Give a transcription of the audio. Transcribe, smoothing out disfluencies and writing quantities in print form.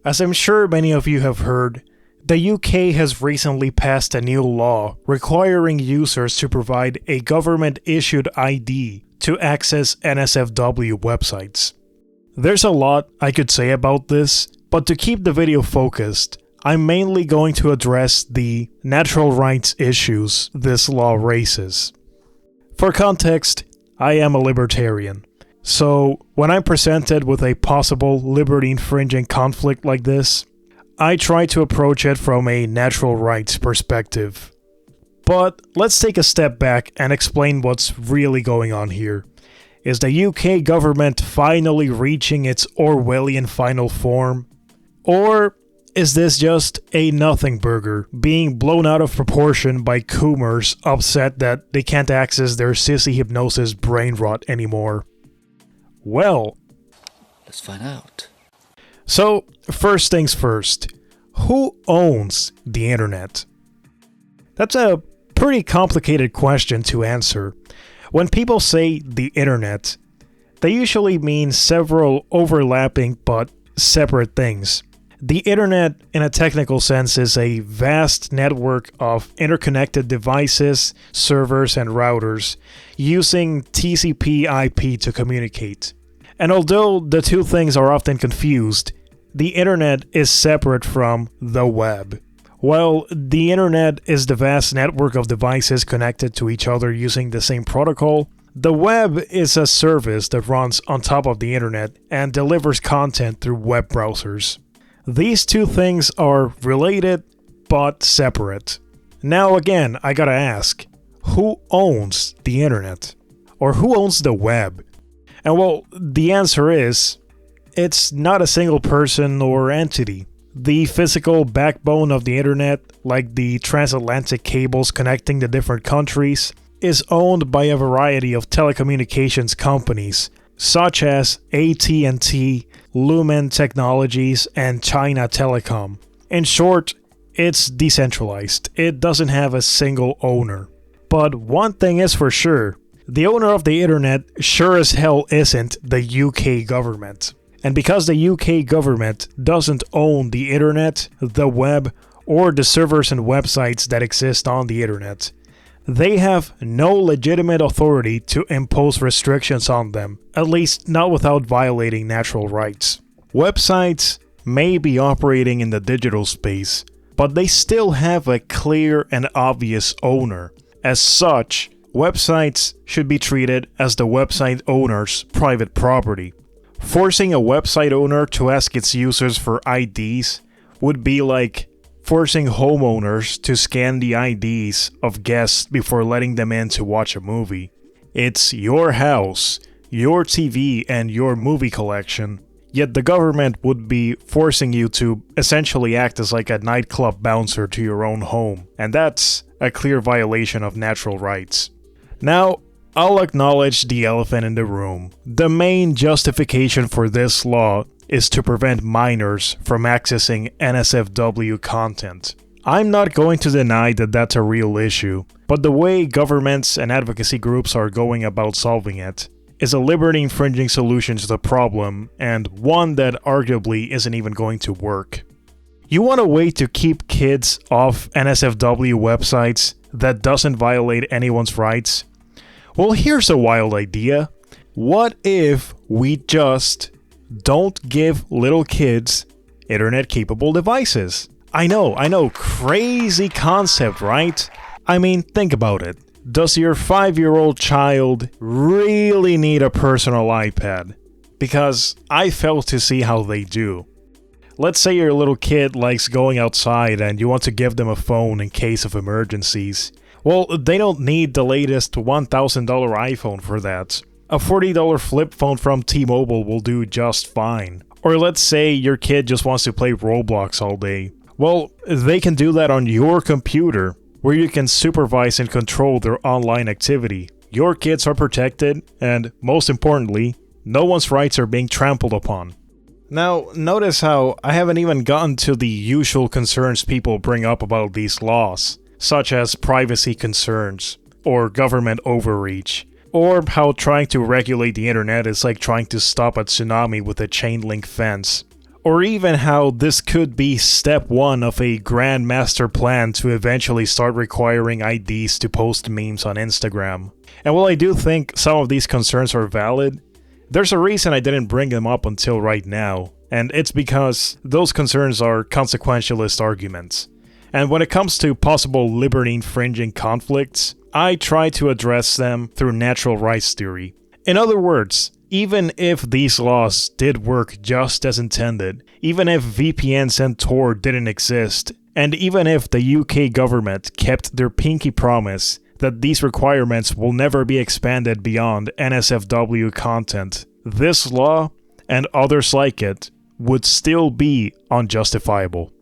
As I'm sure many of you have heard, the UK has recently passed a new law requiring users to provide a government-issued ID to access NSFW websites. There's a lot I could say about this, but to keep the video focused, I'm mainly going to address the natural rights issues this law raises. For context, I am a libertarian. So, when I'm presented with a possible liberty-infringing conflict like this, I try to approach it from a natural rights perspective. But let's take a step back and explain what's really going on here. Is the UK government finally reaching its Orwellian final form? Or is this just a nothing burger being blown out of proportion by coomers upset that they can't access their sissy hypnosis brain rot anymore? Well, let's find out. So, first things first, who owns the internet? That's a pretty complicated question to answer. When people say the internet, they usually mean several overlapping but separate things. The internet, in a technical sense, is a vast network of interconnected devices, servers, and routers using TCP/IP to communicate. And although the two things are often confused, the internet is separate from the web. While the internet is the vast network of devices connected to each other using the same protocol, the web is a service that runs on top of the internet and delivers content through web browsers. These two things are related, but separate. Now again, I gotta ask, who owns the internet? Or who owns the web? And well, the answer is, it's not a single person or entity. The physical backbone of the internet, like the transatlantic cables connecting the different countries, is owned by a variety of telecommunications companies, such as AT&T, Lumen Technologies, and China Telecom. In short, it's decentralized. It doesn't have a single owner. But one thing is for sure, the owner of the internet sure as hell isn't the UK government. And because the UK government doesn't own the internet, the web, or the servers and websites that exist on the internet, they have no legitimate authority to impose restrictions on them, at least not without violating natural rights. Websites may be operating in the digital space, but they still have a clear and obvious owner. As such, websites should be treated as the website owner's private property. Forcing a website owner to ask its users for IDs would be like forcing homeowners to scan the IDs of guests before letting them in to watch a movie. It's your house, your TV, and your movie collection, yet the government would be forcing you to essentially act as like a nightclub bouncer to your own home, and that's a clear violation of natural rights. Now, I'll acknowledge the elephant in the room. The main justification for this law is to prevent minors from accessing NSFW content. I'm not going to deny that that's a real issue, but the way governments and advocacy groups are going about solving it is a liberty-infringing solution to the problem, and one that arguably isn't even going to work. You want a way to keep kids off NSFW websites that doesn't violate anyone's rights? Well, here's a wild idea. What if we just don't give little kids internet-capable devices? I know, crazy concept, right? I mean, think about it. Does your 5-year-old child really need a personal iPad? Because I fail to see how they do. Let's say your little kid likes going outside and you want to give them a phone in case of emergencies. Well, they don't need the latest $1,000 iPhone for that. A $40 flip phone from T-Mobile will do just fine. Or let's say your kid just wants to play Roblox all day. Well, they can do that on your computer, where you can supervise and control their online activity. Your kids are protected, and most importantly, no one's rights are being trampled upon. Now, notice how I haven't even gotten to the usual concerns people bring up about these laws, such as privacy concerns, or government overreach, or how trying to regulate the internet is like trying to stop a tsunami with a chain link fence, or even how this could be step one of a grand master plan to eventually start requiring IDs to post memes on Instagram. And while I do think some of these concerns are valid, there's a reason I didn't bring them up until right now, and it's because those concerns are consequentialist arguments. And when it comes to possible liberty-infringing conflicts, I try to address them through natural rights theory. In other words, even if these laws did work just as intended, even if VPNs and Tor didn't exist, and even if the UK government kept their pinky promise that these requirements will never be expanded beyond NSFW content, this law, and others like it, would still be unjustifiable.